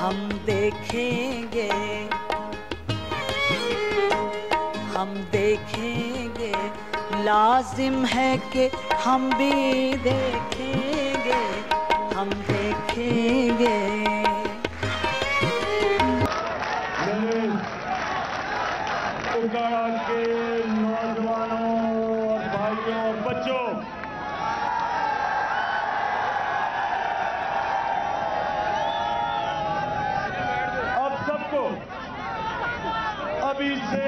हम देखेंगे, हम देखेंगे, लाजिम है कि हम भी देखेंगे, हम देखेंगे। उगाड़ा के नौजवानों और भाइयों और बच्चों, अब सबको, अभी से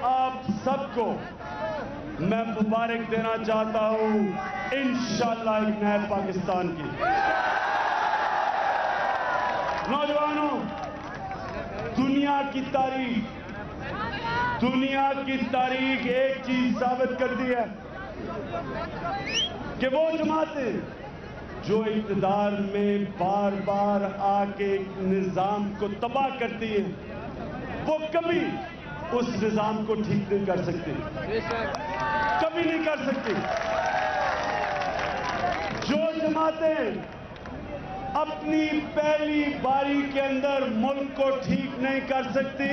आप सबको मैं मुबारक देना चाहता हूं इंशाअल्लाह एक नए पाकिस्तान की। नौजवानों, दुनिया की तारीख एक चीज साबित करती है कि वो जमातें जो इक़्तिदार में बार बार आके निजाम को तबाह करती हैं, वो कभी उस निजाम को ठीक नहीं कर सकती, कभी नहीं कर सकती। जो जमातें अपनी पहली बारी के अंदर मुल्क को ठीक नहीं कर सकती,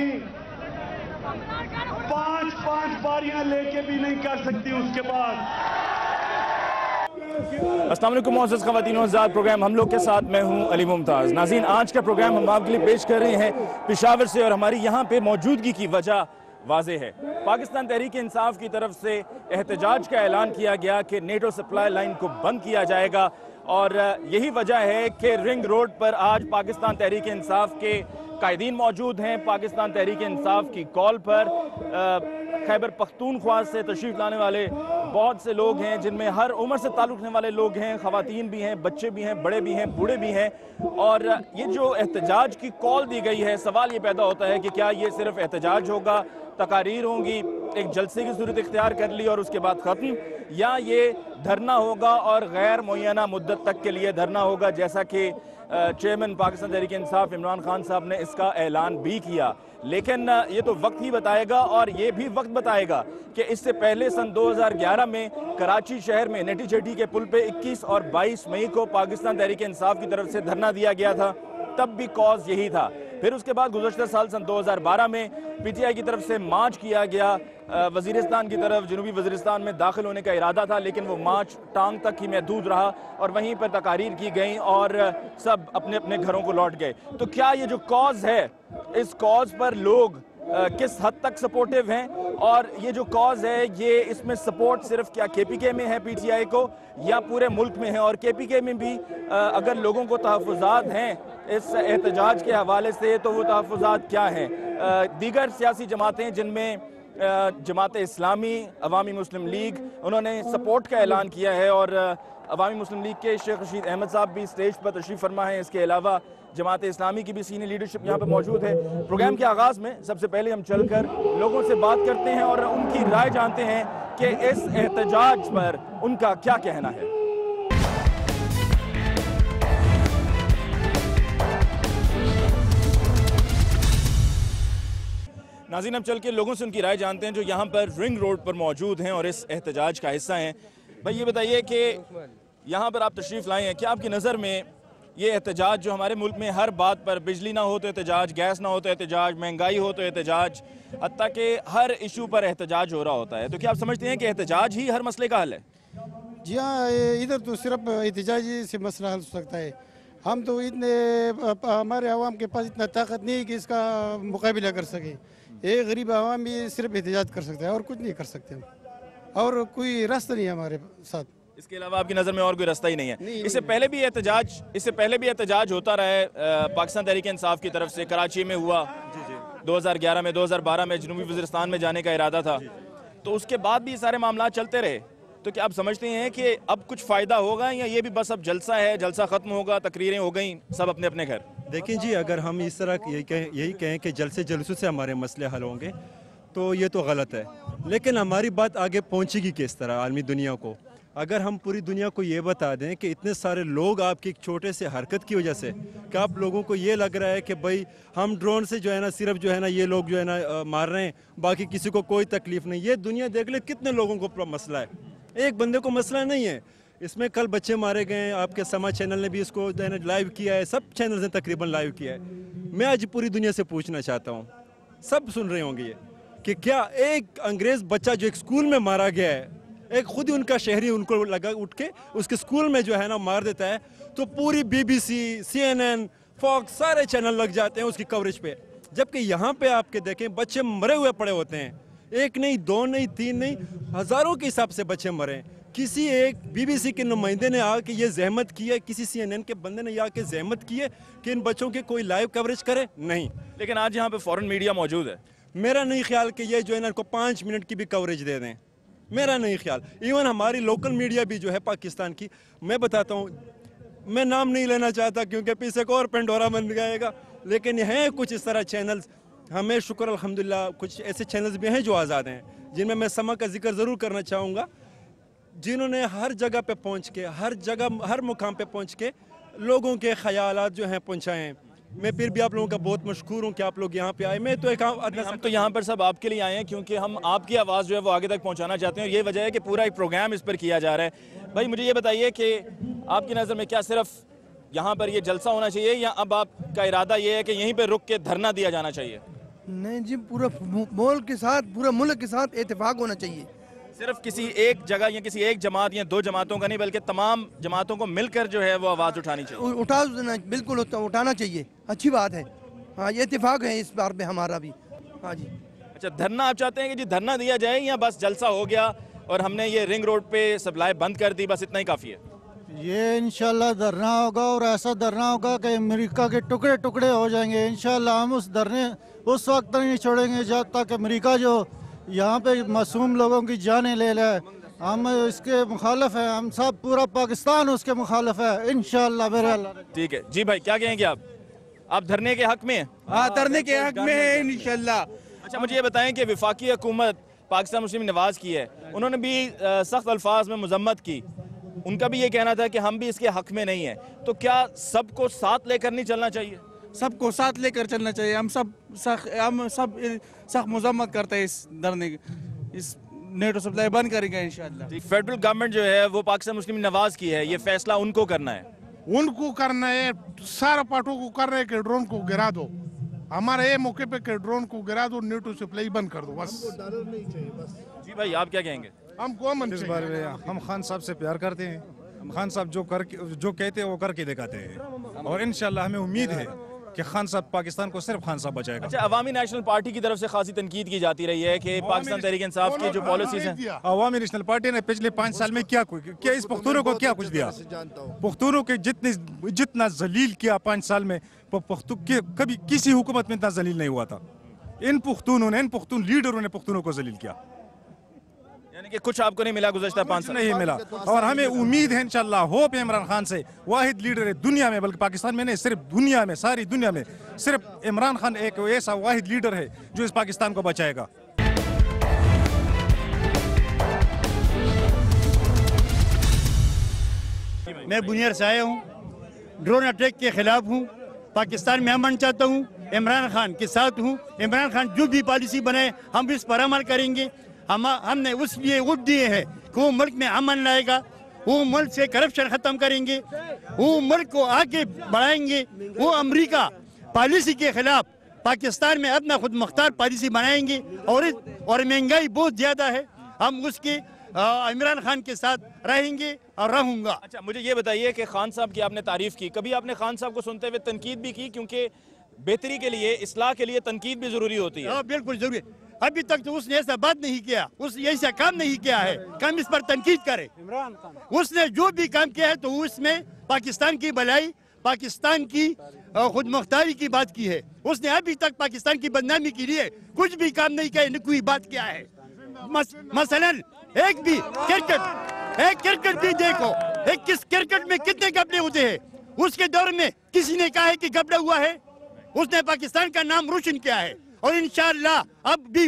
5-5 बारियां लेके भी नहीं कर सकती उसके बाद। अस्सलाम वालेकुम मोअज़्ज़ज़ ख़वातीन व हज़रात, प्रोग्राम हम लोग के साथ मैं हूं अली मुमताज़। नाज़रीन, आज का प्रोग्राम हम आपके लिए पेश कर रहे हैं पेशावर से, और हमारी यहाँ पे मौजूदगी की वजह वाज़े है। पाकिस्तान तहरीक इंसाफ की तरफ से एहतजाज का ऐलान किया गया कि नेटो सप्लाई लाइन को बंद किया जाएगा, और यही वजह है कि रिंग रोड पर आज पाकिस्तान तहरीक इंसाफ के कायदीन मौजूद हैं। पाकिस्तान तहरीक इंसाफ की कॉल पर खैबर पख्तूनख्वा से तशरीफ़ लाने वाले बहुत से लोग हैं, जिनमें हर उम्र से ताल्लुक़ रखने वाले लोग हैं, ख़वातीन भी हैं, बच्चे भी हैं, बड़े भी हैं, बूढ़े भी हैं। और ये जो एहतजाज की कॉल दी गई है, सवाल ये पैदा होता है कि क्या ये सिर्फ एहतजाज होगा, तकारीर होंगी, एक जलसे की सूरत इख्तियार कर ली और उसके बाद ख़त्म, या ये धरना होगा और गैर मुअय्यना मुद्दत तक के लिए धरना होगा, जैसा कि चेयरमैन पाकिस्तान तहरीक इंसाफ इमरान खान साहब ने इसका ऐलान भी किया। लेकिन ये तो वक्त ही बताएगा, और ये भी वक्त बताएगा कि इससे पहले सन 2011 में कराची शहर में नेटी चेटी के पुल पे 21 और 22 मई को पाकिस्तान तहरीक इंसाफ की तरफ से धरना दिया गया था, तब भी कॉज यही था। फिर उसके बाद गुज़श्ता साल सन 2012 में PTI की तरफ से मार्च किया गया, वज़ीरिस्तान की तरफ, जनूबी वज़ीरिस्तान में दाखिल होने का इरादा था, लेकिन वो मार्च टांग तक ही महदूद रहा और वहीं पर तकारीर की गई और सब अपने अपने घरों को लौट गए। तो क्या ये जो कॉज है, इस कॉज पर लोग किस हद तक सपोर्टिव हैं, और ये जो कॉज है ये इसमें सपोर्ट सिर्फ क्या KPK में है PTI को, या पूरे मुल्क में है, और KPK में भी अगर लोगों को तहफ़्फ़ुज़ात हैं इस एहतजाज के हवाले से, तो वो तहफ़्फ़ुज़ात क्या हैं। दीगर सियासी जमातें, जिनमें जमात इस्लामी, अवामी मुस्लिम लीग, उन्होंने सपोर्ट का ऐलान किया है, और अवामी मुस्लिम लीग के शेख रशीद अहमद साहब भी स्टेज पर तशरीफ़ फरमा है। इसके अलावा जमात इस्लामी की भी सीनियर लीडरशिप यहाँ पर मौजूद है। प्रोग्राम के आगाज़ में सबसे पहले हम चलकर लोगों से बात करते हैं और उनकी राय जानते हैं कि इस एहतजाज पर उनका क्या कहना है। नाज़रीन, अब चल के लोगों से उनकी राय जानते हैं जो यहाँ पर रिंग रोड पर मौजूद हैं और इस एहतजाज का हिस्सा हैं। भाई ये बताइए कि यहाँ पर आप तशरीफ़ लाए हैं, क्या आपकी नज़र में ये एहतजाज जो हमारे मुल्क में हर बात पर, बिजली ना हो तो एहतजाज, गैस ना हो तो एहतजाज, महंगाई हो तो एहतजाज, हत्ता कि हर इशू पर एहतजाज हो रहा होता है, तो क्या आप समझते हैं कि एहतजाज ही हर मसले का हल है? जी हाँ, इधर तो सिर्फ एहतजाज से मसला हल हो सकता है। हम तो इतने, हमारे आवाम के पास इतना ताकत नहीं है कि इसका मुकाबला कर सके। एक गरीब आवाम भी सिर्फ एहतजाज कर सकता है और कुछ नहीं कर सकते हम, और कोई रास्ता नहीं है हमारे साथ। इसके अलावा आपकी नज़र में और कोई रास्ता ही नहीं है? इससे पहले भी एहतजाज होता रहा है पाकिस्तान तहरीक इंसाफ की तरफ से। कराची में हुआ 2011 में, 2012 में जनूबी वज़ीरिस्तान में जाने का इरादा था, तो उसके बाद भी ये सारे मामला चलते रहे। तो क्या आप समझते हैं कि अब कुछ फ़ायदा होगा, या ये भी बस अब जलसा है, जलसा ख़त्म होगा, तकरीरें हो गई, सब अपने अपने घर? देखिए जी, अगर हम इस तरह यही कहें कि जलसे जलसों से हमारे मसले हल होंगे, तो ये तो गलत है। लेकिन हमारी बात आगे पहुंचेगी किस तरह आलमी दुनिया को? अगर हम पूरी दुनिया को ये बता दें कि इतने सारे लोग आपकी एक छोटे से हरकत की वजह से, कि आप लोगों को ये लग रहा है कि भाई हम ड्रोन से जो है ना, सिर्फ जो है ना ये लोग जो है ना मार रहे हैं, बाकी किसी को कोई तकलीफ नहीं। ये दुनिया देख ले कितने लोगों को मसला है, एक बंदे को मसला नहीं है। इसमें कल बच्चे मारे गए हैं, आपके समाज चैनल ने भी इसको जो है ना लाइव किया है, सब चैनल्स ने तकरीबन लाइव किया है। मैं आज पूरी दुनिया से पूछना चाहता हूँ, सब सुन रहे होंगे ये, कि क्या एक अंग्रेज बच्चा जो एक स्कूल में मारा गया है, एक खुद ही उनका शहरी उनको लगा उठ के उसके स्कूल में जो है ना मार देता है, तो पूरी BBC, CNN, फॉक्स सारे चैनल लग जाते हैं उसकी कवरेज पे। जबकि यहाँ पे आपके देखें बच्चे मरे हुए पड़े होते हैं, एक नहीं, दो नहीं, तीन नहीं, हज़ारों के हिसाब से बच्चे मरे। किसी एक BBC के नुमाइंदे ने आके ये जहमत की है, किसी CNN के बंदे ने आके जहमत की है कि इन बच्चों के कोई लाइव कवरेज करे? नहीं। लेकिन आज यहाँ पे फॉरेन मीडिया मौजूद है। मेरा नहीं ख्याल कि ये जो है ना इनको 5 मिनट की भी कवरेज दे दें, मेरा नहीं ख्याल। इवन हमारी लोकल मीडिया भी जो है पाकिस्तान की, मैं बताता हूँ, मैं नाम नहीं लेना चाहता क्योंकि पीछे को और पेंडोरा बन जाएगा, लेकिन हैं कुछ इस तरह चैनल्स, हमें शुक्र अल्हम्दुलिल्लाह कुछ ऐसे चैनल्स भी हैं जो आज़ाद हैं, जिनमें मैं समा का जिक्र ज़रूर करना चाहूँगा, जिन्होंने हर जगह पे पहुँच के, हर जगह, हर मुकाम पे पहुँच के लोगों के ख्यालात जो हैं पहुँचाए हैं। मैं फिर भी आप लोगों का बहुत मशकूर हूँ कि आप लोग यहाँ पे आए। मैं तो एक हम तो यहाँ पर सब आपके लिए आए हैं क्योंकि हम आपकी आवाज़ जो है वो आगे तक पहुँचाना चाहते हैं, और ये वजह है कि पूरा एक प्रोग्राम इस पर किया जा रहा है। भाई मुझे ये बताइए कि आपकी नज़र में क्या सिर्फ यहाँ पर ये जलसा होना चाहिए, या अब आपका इरादा ये है कि यहीं पर रुक के धरना दिया जाना चाहिए? नहीं जी, पूरा मुल्क के साथ, पूरा मुल्क के साथ इत्तेफाक होना चाहिए। सिर्फ किसी एक जगह या किसी एक जमात या दो जमातों का नहीं, बल्कि तमाम जमातों को मिलकर जो है वो आवाज़ उठानी चाहिए। बिल्कुल उठाना चाहिए, अच्छी बात है। हाँ, ये इत्तेफाक है इस बार में हमारा भी। हाँ जी। अच्छा, धरना आप चाहते हैं कि जी धरना दिया जाए, या बस जलसा हो गया और हमने ये रिंग रोड पे सप्लाई बंद कर दी, बस इतना ही काफ़ी है? ये इंशाल्लाह धरना होगा, और ऐसा धरना होगा कि अमेरिका के टुकड़े टुकड़े हो जाएंगे। इंशाल्लाह हम उस धरने उस वक्त तक नहीं छोड़ेंगे जब तक अमेरिका जो यहाँ पे मासूम लोगों की जानें ले ले। हम इसके मुखालिफ हैं, हम सब, पूरा पाकिस्तान उसके मुखालिफ है इंशाल्लाह मेरे अल्लाह। ठीक है जी भाई, क्या कहेंगे आप धरने के हक में हैं? हाँ, धरने के हक में है इंशाल्लाह। अच्छा, मुझे ये बताएं कि वफाकी हुकूमत पाकिस्तान मुस्लिम नवाज की है, उन्होंने भी सख्त अल्फाज में मजम्मत की, उनका भी ये कहना था कि हम भी इसके हक में नहीं है, तो क्या सबको साथ लेकर नहीं चलना चाहिए? सबको साथ लेकर चलना चाहिए। हम सब सख्त मजम्मत करते हैं इस धरने की, इस नेटो सप्लाई बंद करेंगे इंशाल्लाह। फेडरल गवर्नमेंट जो है वो पाकिस्तान मुस्लिम नवाज की है, ये फैसला उनको करना है, उनको करना है, सारा पार्टों को कर रहे कि ड्रोन को गिरा दो, हमारे ये मौके पे कि ड्रोन को गिरा दो, नेटो सप्लाई बंद कर दो, बस। जी भाई, आप क्या कहेंगे? हमको इस बारे में हम खान साहब से प्यार करते हैं, हम खान साहब जो कहते हैं वो करके दिखाते हैं, और इंशाल्लाह हमें उम्मीद है कि खान साहब पाकिस्तान को सिर्फ खान साहब बचाएगा। अच्छा, अवामी नेशनल पार्टी की तरफ से खासी तनकीद की जाती रही है कि पाकिस्तान तहरीक इंसाफ की जो पॉलिसीज हैं, अवामी नेशनल पार्टी ने पिछले 5 साल में क्या इस पुख्तूनों को क्या कुछ दिया? पुख्तूनों के जितना जलील किया 5 साल में, कभी किसी हुकूमत में इतना जलील नहीं हुआ था। इन पुख्तून लीडरों ने पुख्तूनों को जलील किया, यानी कि कुछ आपको नहीं मिला गुज़श्ता 5 साल? नहीं मिला, और हमें उम्मीद है इंशाल्लाह, होप है इमरान खान से, वाहिद लीडर है दुनिया में, बल्कि पाकिस्तान में नहीं, सिर्फ दुनिया में, सारी दुनिया में सिर्फ इमरान खान एक ऐसा वाहिद लीडर है जो इस पाकिस्तान को बचाएगा। मैं बुनियाद से आया हूँ, ड्रोन अटैक के खिलाफ हूँ, पाकिस्तान में अमन चाहता हूँ, इमरान खान के साथ हूँ। इमरान खान जो भी पॉलिसी बनाए हम इस पर अमल करेंगे। हमने उस लिए वोट दिए हैं कि वो मुल्क में अमन लाएगा, वो मुल्क से करप्शन ख़त्म करेंगे, वो मुल्क को आगे बढ़ाएंगे, वो अमेरिका पॉलिसी के खिलाफ पाकिस्तान में अपना खुद मुख्तार पॉलिसी बनाएंगे। और महंगाई बहुत ज़्यादा है, हम उसके इमरान खान के साथ रहेंगे और रहूँगा। अच्छा, मुझे ये बताइए कि खान साहब की आपने तारीफ़ की, कभी आपने खान साहब को सुनते हुए तनकीद भी की? क्योंकि बेहतरी के लिए, इस्लाह के लिए तनकीद भी ज़रूरी होती है। बिल्कुल ज़रूरी है। अभी तक तो उसने ऐसा बात नहीं किया, उसने ऐसा काम नहीं किया है कि हम इस पर तनकीद करें। उसने जो भी काम किया है तो उसमें पाकिस्तान की भलाई, पाकिस्तान की खुद मुख्तारी की बात की है। उसने अभी तक पाकिस्तान की बदनामी के लिए कुछ भी काम नहीं किया, कोई बात किया है। मसलन एक क्रिकेट भी देखो, किस क्रिकेट में कितने कपड़े होते हैं, उसके दौर में किसी ने कहा है कि कपड़ा हुआ है? उसने पाकिस्तान का नाम रोशन किया है, और इंशाअल्लाह अब भी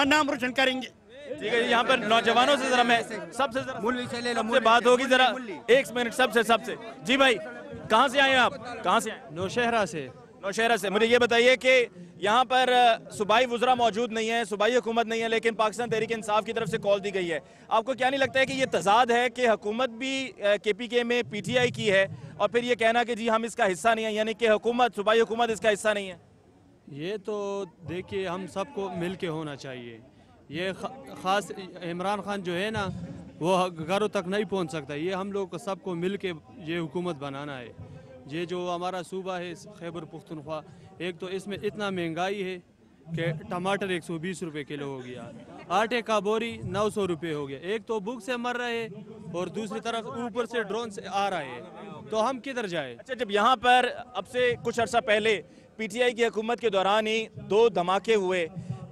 नाम रोशन करेंगे। ठीक है, यहाँ पर नौजवानों से जरा मैं सबसे बात होगी, जरा 1 मिनट सबसे। जी भाई, कहाँ से आए हैं आप? कहाँ से आए? नौशहरा से। नौशहरा से। मुझे ये बताइए कि यहाँ पर सूबाई वज़रा मौजूद नहीं है, सूबाई हुकूमत नहीं है, लेकिन पाकिस्तान तहरीक इंसाफ की तरफ से कॉल दी गई है। आपको क्या नहीं लगता है कि ये तजाद है कि हुकूमत भी KPK में PTI की है और फिर ये कहना कि जी हम इसका हिस्सा नहीं है, यानी कि हुकूमत, सूबाई हुकूमत इसका हिस्सा नहीं है? ये तो देखिए हम सबको मिल के होना चाहिए। ये ख़ास इमरान खान जो है ना वो घरों तक नहीं पहुंच सकता। ये हम लोग को सबको मिल के ये हुकूमत बनाना है। ये जो हमारा सूबा है खैबर पख्तूनख्वा, एक तो इसमें इतना महंगाई है कि टमाटर 120 रुपये किलो हो गया, आटे का बोरी 900 रुपये हो गया। एक तो भूख से मर रहे और दूसरी तरफ ऊपर से ड्रोन से आ रहे हैं, तो हम किधर जाए? अच्छा, जब यहाँ पर अब से कुछ अर्सा पहले PTI की हुकूमत के दौरान ही 2 धमाके हुए,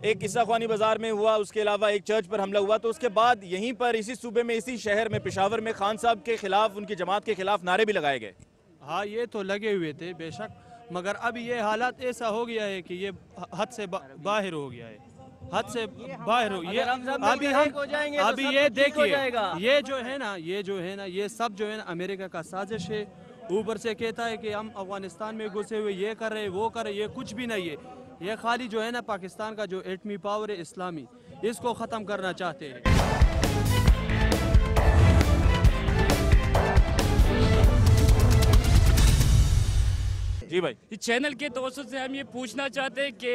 एक ईसा ख्वानी बाजार में हुआ, उसके अलावा एक चर्च पर हमला हुआ, तो उसके बाद यहीं पर इसी सूबे में, इसी शहर में, पेशावर में खान साहब के खिलाफ, उनकी जमात के खिलाफ नारे भी लगाए गए। हाँ, ये तो लगे हुए थे बेशक, मगर अब ये हालात ऐसा हो गया है कि ये हद से बाहर हो गया है, हद से बाहर हो। ये अभी हम अभी ये देखिए, ये जो है ना ये सब जो है ना अमेरिका का साजिश है। ऊपर से कहता है कि हम अफगानिस्तान में घुसे हुए ये कर रहे वो कर रहे, ये कुछ भी नहीं है। ये खाली जो है ना पाकिस्तान का जो एटमी पावर है इस्लामी, इसको ख़त्म करना चाहते हैं। जी भाई, इस चैनल के दोस्तों से हम ये पूछना चाहते हैं कि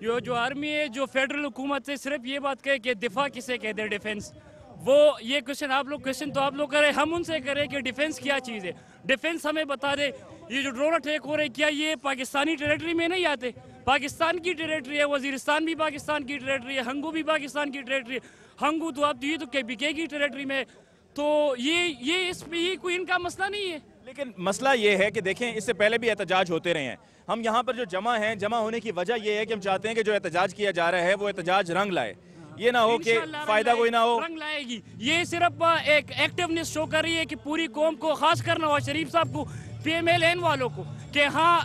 ये जो आर्मी है, जो फेडरल हुकूमत से सिर्फ ये बात कहे कि दिफा किसे कहते हैं, डिफेंस, वो ये क्वेश्चन तो आप लोग करें, हम उनसे करें कि डिफेंस क्या चीज़ है। डिफेंस हमें बता दे, ये जो ड्रोन अटैक हो रहे क्या ये पाकिस्तानी टेरिटरी में नहीं आते? पाकिस्तान की टेरिटरी है, वजीरिस्तान भी पाकिस्तान की टेरिटरी है, हंगू भी पाकिस्तान की टेरिटरी है। हंगू तो आप ये तो KPK की टेरिटरी में, तो ये इसमें ही कोई इनका मसला नहीं है। लेकिन मसला ये है कि देखें, इससे पहले भी एहतजाज होते रहे हैं। हम यहाँ पर जो जमा होने की वजह ये है कि हम चाहते हैं कि जो एहतजाज किया जा रहा है वो एहतजाज रंग लाए, ये ना हो कि फायदा कोई ना हो। रंग लाएगी, ये सिर्फ एक एक्टिवनेस शो कर रही है कि पूरी कौम को, खासकर नवाज शरीफ साहब को, PMLN वालों को, कि हाँ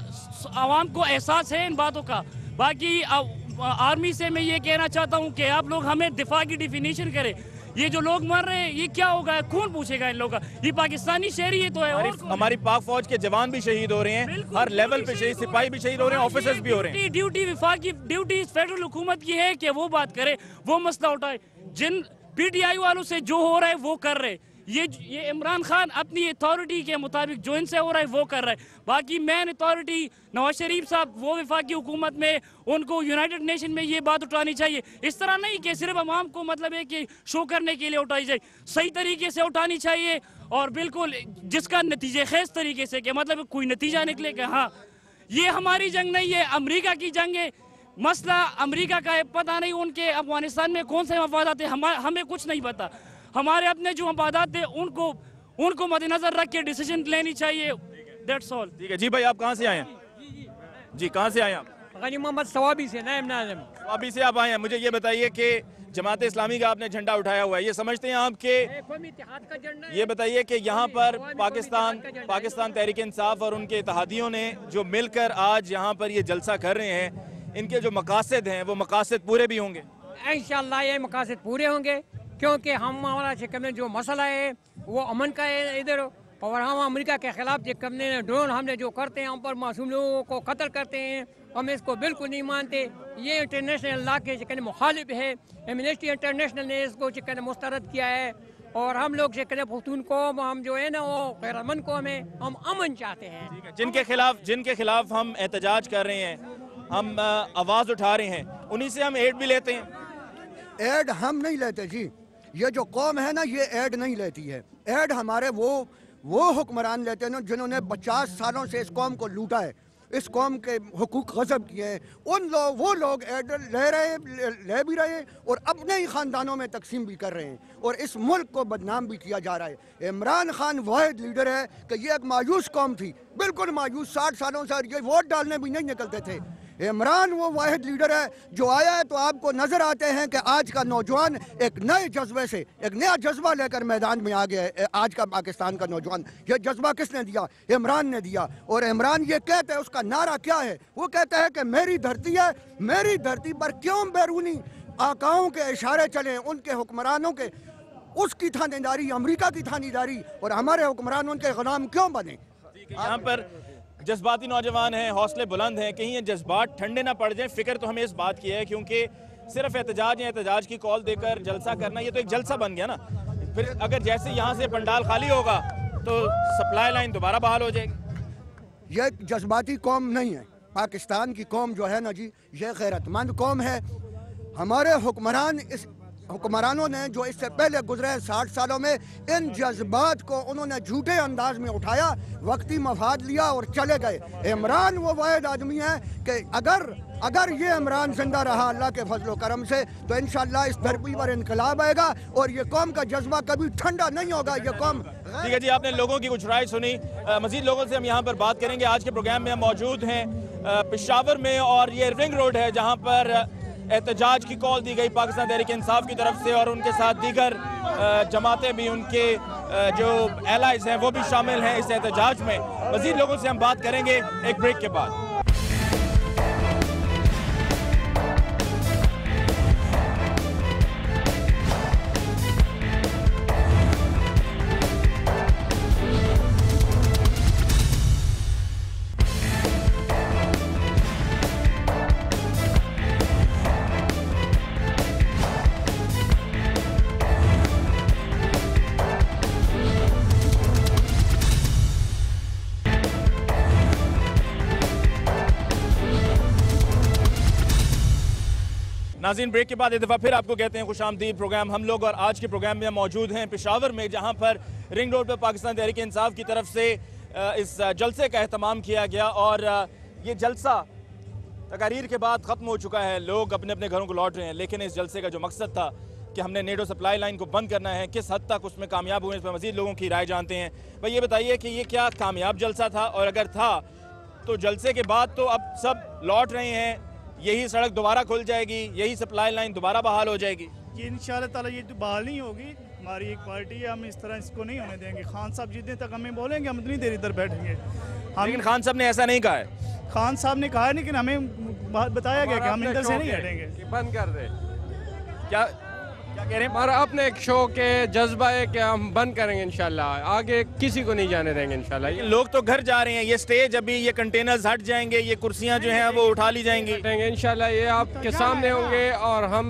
आवाम को एहसास है इन बातों का। बाकी आर्मी से मैं ये कहना चाहता हूँ कि आप लोग हमें दिफा की डिफिनीशन करें। ये जो लोग मर रहे हैं ये क्या होगा, कौन पूछेगा इन लोगों का? ये पाकिस्तानी शहरी है तो है। हमारी पाक फौज के जवान भी शहीद हो रहे हैं, हर लेवल पे शहीद, सिपाही भी शहीद हो रहे हैं, ऑफिसर्स भी हो रहे हैं। ड्यूटी विफाकी ड्यूटी फेडरल हुकूमत की है कि वो बात करे, वो मसला उठाए। जिन PTI वालों से जो हो रहा है वो कर रहे, ये इमरान खान अपनी अथॉरिटी के मुताबिक जो इनसे हो रहा है वो कर रहा है। बाकी मैन अथॉरिटी नवाज शरीफ साहब, वो वफाकी हुकूमत में, उनको यूनाइटेड नेशन में ये बात उठानी चाहिए। इस तरह नहीं कि सिर्फ अवाम को मतलब है कि शो करने के लिए उठाई जाए, सही तरीके से उठानी चाहिए और बिल्कुल जिसका नतीजे खेज तरीके से, कि मतलब कोई नतीजा निकले कि हाँ ये हमारी जंग नहीं है, अमरीका की जंग है। मसला अमरीका का है, पता नहीं उनके अफगानिस्तान में कौन से मफादात है, हमें कुछ नहीं पता। हमारे अपने जो मफादात थे उनको मद्देनजर रख के डिसीजन लेनी चाहिए। That's all. ठीक है जी भाई, आप कहाँ से आए हैं? जी कहाँ से आए हैं आप? गनी मोहम्मद सवाबी से, नायब नाज़िम। सवाबी से आप आए हैं। मुझे ये बताइए कि जमात इस्लामी का आपने झंडा उठाया हुआ है, ये समझते हैं आप कि ये बताइए कि यहाँ पर पाकिस्तान तहरीक इंसाफ और उनके इत्तेहादियों ने जो मिलकर आज यहाँ पर ये जलसा कर रहे हैं, इनके जो मकासद हैं वो मकासद पूरे भी होंगे? इंशाअल्लाह ये मकासद पूरे होंगे, क्योंकि हमारा जो मसला है वो अमन का है इधर, और हम अमेरिका के खिलाफ ड्रोन हमले जो करते हैं, हम पर मासूम लोगों को कत्ल करते हैं, हम इसको बिल्कुल नहीं मानते। ये इंटरनेशनल लॉ के मुखालिफ है। एमनेस्टी इंटरनेशनल ने इसको मुस्तरद किया है, और हम लोग पख्तून कौम, हम जो है ना वो गैरअमन कौम है, हम अमन चाहते हैं। जिनके खिलाफ हम एहतजाज कर रहे हैं, हम आवाज़ उठा रहे हैं, उन्हीं से हम एड भी लेते हैं। एड हम नहीं लेते जी, ये जो कौम है ना ये एड नहीं लेती है। एड हमारे वो हुक्मरान लेते हैं जिन्होंने 50 सालों से इस कौम को लूटा है, इस कौम के हुकूक गज़ब किए हैं। वो लोग एड ले भी रहे हैं और अपने ही ख़ानदानों में तकसीम भी कर रहे हैं, और इस मुल्क को बदनाम भी किया जा रहा है। इमरान खान वाहिद लीडर है कि ये एक मायूस कौम थी, बिल्कुल मायूस, 60 सालों से ये वोट डालने भी नहीं निकलते थे। इमरान वो वाहिद लीडर है जो आया है, तो आपको नज़र आते हैं कि आज का नौजवान एक नए जज्बे से, एक नया जज्बा लेकर मैदान में आ गया है। आज का पाकिस्तान का नौजवान, ये जज्बा किसने दिया? इमरान ने दिया। और इमरान ये कहते हैं, उसका नारा क्या है? वो कहता है कि मेरी धरती है, मेरी धरती पर क्यों बैरूनी आकाओं के इशारे चलें, उनके हुक्मरानों के, उसकी थानेदारी, अमरीका की थानेदारी, और हमारे हुक्मरान उनके गुलाम क्यों बने? यहाँ पर जज्बाती नौजवान हैं, हौसले बुलंद हैं, कहीं ये जज्बात ठंडे ना पड़ जाएं। फिक्र तो हमें इस बात की है क्योंकि सिर्फ एहतजाज या एहतजाज की कॉल देकर जलसा करना ये तो एक जलसा बन गया ना। फिर अगर जैसे यहाँ से पंडाल खाली होगा तो सप्लाई लाइन दोबारा बहाल हो जाएगी। ये जज्बाती कौम नहीं है। पाकिस्तान की कौम जो है ना जी, ये गैरतमंद कौम है। हमारे हुक्मरानों ने जो इससे पहले गुजरे 60 सालों में इन जज्बात को उन्होंने झूठे अंदाज में उठाया, वक्ती मफाद लिया और चले गए। इमरान वो वाहिद आदमी है कि अगर ये इमरान जिंदा रहा अल्लाह के फजलो करम से तो इंशाअल्लाह इस धरती पर इनकलाब आएगा और ये कौम का जज्बा कभी ठंडा नहीं होगा। ये कौम ठीक है जी, आपने लोगों की कुछ राय सुनी। मजीद लोगों से हम यहाँ पर बात करेंगे। आज के प्रोग्राम में हम मौजूद हैं पेशावर में और ये रिंग रोड है जहाँ पर एहतजाज की कॉल दी गई पाकिस्तान तहरीक इंसाफ की तरफ से और उनके साथ दीगर जमातें भी, उनके जो एलाइज हैं वो भी शामिल हैं इस एहतजाज में। मजीद लोगों से हम बात करेंगे एक ब्रेक के बाद। नाज़रीन, ब्रेक के बाद एक दफ़ा फिर आपको कहते हैं खुशामदीद। प्रोग्राम हम लोग और आज के प्रोग्राम में हम मौजूद हैं पेशावर में, जहां पर रिंग रोड पर पाकिस्तान तहरीक इंसाफ की तरफ से इस जलसे का एहतमाम किया गया और ये जलसा तकारीर के बाद ख़त्म हो चुका है। लोग अपने अपने घरों को लौट रहे हैं, लेकिन इस जलसे का जो मकसद था कि हमने नेटो सप्लाई लाइन को बंद करना है, किस हद तक उसमें कामयाब हुए, इस पर मज़ीद लोगों की राय जानते हैं। भाई ये बताइए कि ये क्या कामयाब जलसा था, और अगर था तो जलसे के बाद तो अब सब लौट रहे हैं, यही सड़क दोबारा खुल जाएगी, यही सप्लाई लाइन दोबारा बहाल हो जाएगी? ये इंशाअल्लाह ताला ये तो बहाल नहीं होगी। हमारी एक पार्टी है, हम इस तरह इसको नहीं होने देंगे। खान साहब जितने तक हमें बोलेंगे हम उतनी देर इधर बैठेंगे। लेकिन खान साहब ने ऐसा नहीं कहा है। खान साहब ने कहा है, लेकिन हमें बताया गया कि हम इधर से नहीं हटेंगे। बंद कर दे। क्या कह रहे हैं? हमारा अपने एक शो के जज्बा है कि हम बंद करेंगे इंशाल्लाह, आगे किसी को नहीं जाने देंगे इंशाल्लाह। लोग तो घर जा रहे हैं, ये स्टेज अभी, ये कंटेनर्स हट जाएंगे, ये कुर्सियां जो हैं वो उठा ली जाएंगी इंशाल्लाह। ये आपके सामने होंगे और हम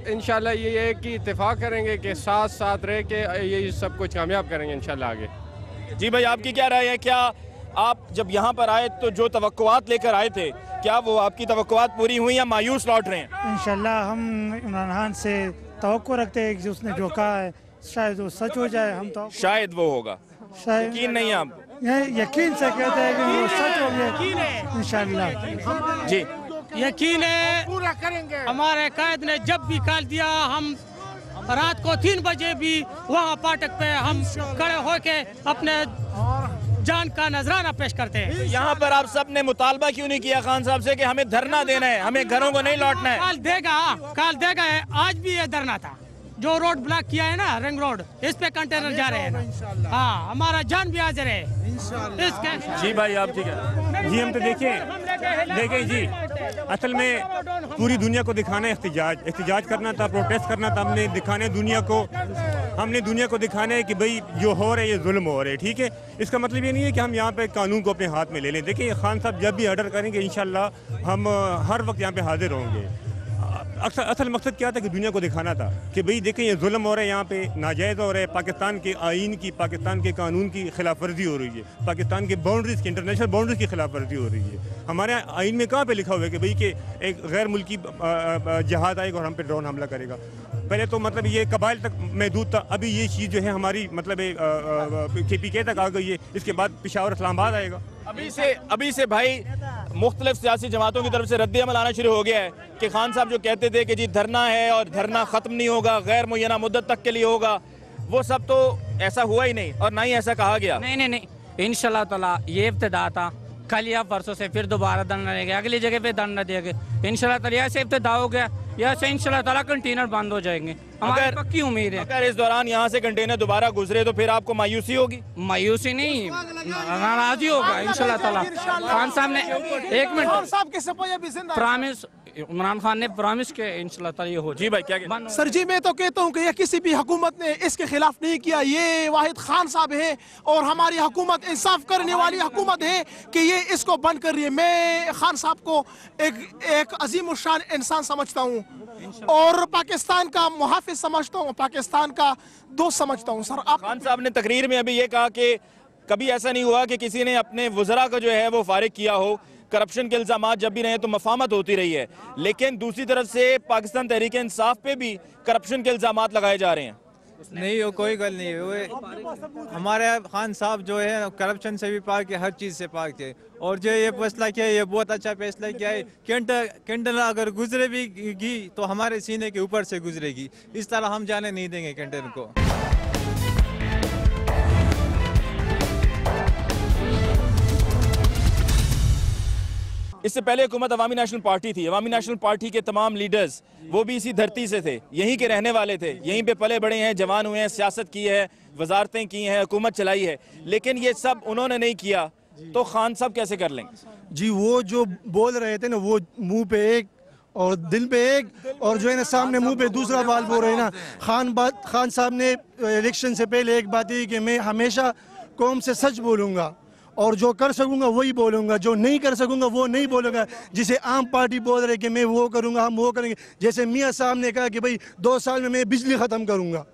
इंशाल्लाह ये कि इत्तेफाक करेंगे कि साथ साथ रह के ये सब कुछ कामयाब करेंगे इंशाल्लाह आगे। जी भाई, आपकी क्या राय है? क्या आप जब यहाँ पर आए तो जो तवक्कुआत लेकर आए थे, क्या वो आपकी तवक्कुआत पूरी हुई या मायूस लौट रहे हैं? इंशाल्लाह हम इमरान खान से तवक्को रखते हैं कि उसने जो कहा है शायद वो सच हो जाए। हम तो शायद वो होगा, शायद यकीन नहीं है आप? यकीन से कहते हैं कि वो सच हो गया इंशाल्लाह। जी यकीन है, पूरा करेंगे। हमारे कायद ने जब भी कॉल दिया, हम रात को 3 बजे भी वहाँ फाटक पे हम खड़े होके अपने जान का नजराना पेश करते हैं। यहाँ पर आप सब ने मुतालबा क्यों नहीं किया खान साहब से कि हमें धरना देना है, हमें घरों को नहीं लौटना है? काल देगा है। आज भी ये धरना था, जो रोड ब्लॉक किया है ना, रिंग रोड, इस पे कंटेनर जा रहे हैं। हाँ, हमारा जान भी हाजिर है इसके। जी भाई, आप ठीक है? जी हम तो देखें जी, असल में पूरी दुनिया को दिखाना है एहतजाज करना था, प्रोटेस्ट करना था। हमने दिखाने दुनिया को दिखाना है कि भाई जो हो रहा है ये जुल्म हो रहा है। ठीक है, इसका मतलब ये नहीं है कि हम यहाँ पे कानून को अपने हाथ में ले लें। देखिए, खान साहब जब भी ऑर्डर करेंगे इंशाल्लाह हम हर वक्त यहाँ पे हाजिर होंगे। असल मकसद क्या था कि दुनिया को दिखाना था कि भाई देखें ये जुल्म हो रहा है, यहाँ पे नाजायज़ हो रहा है, पाकिस्तान के आइन की, पाकिस्तान के कानून की खिलाफ वर्जी हो रही है, पाकिस्तान के बाउंड्रीज़ की, इंटरनेशनल बाउंड्रीज़ की खिलाफ वर्जी हो रही है। हमारे आइन में कहाँ पे लिखा हुआ है कि भाई कि एक गैर मुल्की जहाज़ आएगा और हम पे ड्रोन हमला करेगा? पहले तो मतलब ये कबाइल तक महदूद था, अभी ये चीज़ जो है हमारी मतलब KPK तक आ गई है। इसके बाद पेशावर इस्लामाबाद आएगा। अभी से भाई मुख्तलिफ सियासी जमातों की तरफ से रद्द अमल आना शुरू हो गया है कि खान साहब जो कहते थे कि जी धरना है और धरना ख़त्म नहीं होगा, गैर मुय्यना मुद्दत तक के लिए होगा, वो सब तो ऐसा हुआ ही नहीं और ना ही ऐसा कहा गया। नहीं, इंशाल्लाह ताला ये इब्तिदा था। कल या परसों से फिर दोबारा धरना देगा, अगली जगह पे धरना देंगे इंशाल्लाह ताला। ऐसे इब्तिदा हो गया, या से इंशाल्लाह ताला कंटेनर बंद हो जाएंगे, हमारी पक्की उम्मीद है। अगर इस दौरान यहाँ से कंटेनर दोबारा गुजरे तो फिर आपको मायूसी होगी? मायूसी नहीं, नाराजी होगा इंशाल्लाह ताला। खान साहब ने 1 मिनट प्रॉमिस इमरान खान ने प्रॉमिस किया, इंशाल्लाह ताला ये हो जी भाई क्या सर जी मैं तो कहता हूँ कि ये किसी भी हुकूमत ने इसके खिलाफ नहीं किया। ये वाहिद खान साहब है और हमारी हुकूमत इंसाफ करने वाली हुकूमत है कि ये इसको बंद कर रही है। मैं खान साहब को एक अजीम शान इंसान समझता हूँ और पाकिस्तान का मुहाफिज समझता हूँ, पाकिस्तान का दोस्त समझता हूँ। सर आप खान साहब ने तकरीर में अभी ये कहा कि कभी ऐसा नहीं हुआ कि किसी ने अपने वज़रा का जो है वो फारिग किया हो। करप्शन के इल्ज़ाम जब भी रहे तो मफामत होती रही है, लेकिन दूसरी तरफ से पाकिस्तान तहरीक इंसाफ पे भी करप्शन के इल्ज़ाम लगाए जा रहे हैं। नहीं वो कोई गल नहीं है, वो हमारे खान साहब जो है करप्शन से भी पाक है, हर चीज़ से पाक है। और जो ये फैसला किया है ये बहुत अच्छा फैसला किया है। कैंटन अगर गुजरे भी तो हमारे सीने के ऊपर से गुजरेगी, इस तरह हम जाने नहीं देंगे कैंटन को। इससे पहले हुकूमत अवामी नेशनल पार्टी थी। अवामी नेशनल पार्टी के तमाम लीडर्स वो भी इसी धरती से थे, यहीं के रहने वाले थे, यहीं पे पले बड़े हैं, जवान हुए हैं, सियासत की है, वजारतें की हैं, हुकूमत चलाई है, लेकिन ये सब उन्होंने नहीं किया तो खान साहब कैसे कर लेंगे? जी वो जो बोल रहे थे ना, वो मुंह पे एक और दिल पे एक और जो है ना सामने मुंह पे दूसरा बाल बोल रहे हैं ना। खान साहब ने इलेक्शन से पहले एक बात ही कि मैं हमेशा कौम से सच बोलूँगा और जो कर सकूंगा वही बोलूंगा, जो नहीं कर सकूंगा वो नहीं बोलूंगा। जिसे आम पार्टी बोल रहे कि मैं वो करूंगा, हम वो करेंगे। जैसे मियाँ साहब ने कहा कि भाई 2 साल में मैं बिजली ख़त्म करूंगा,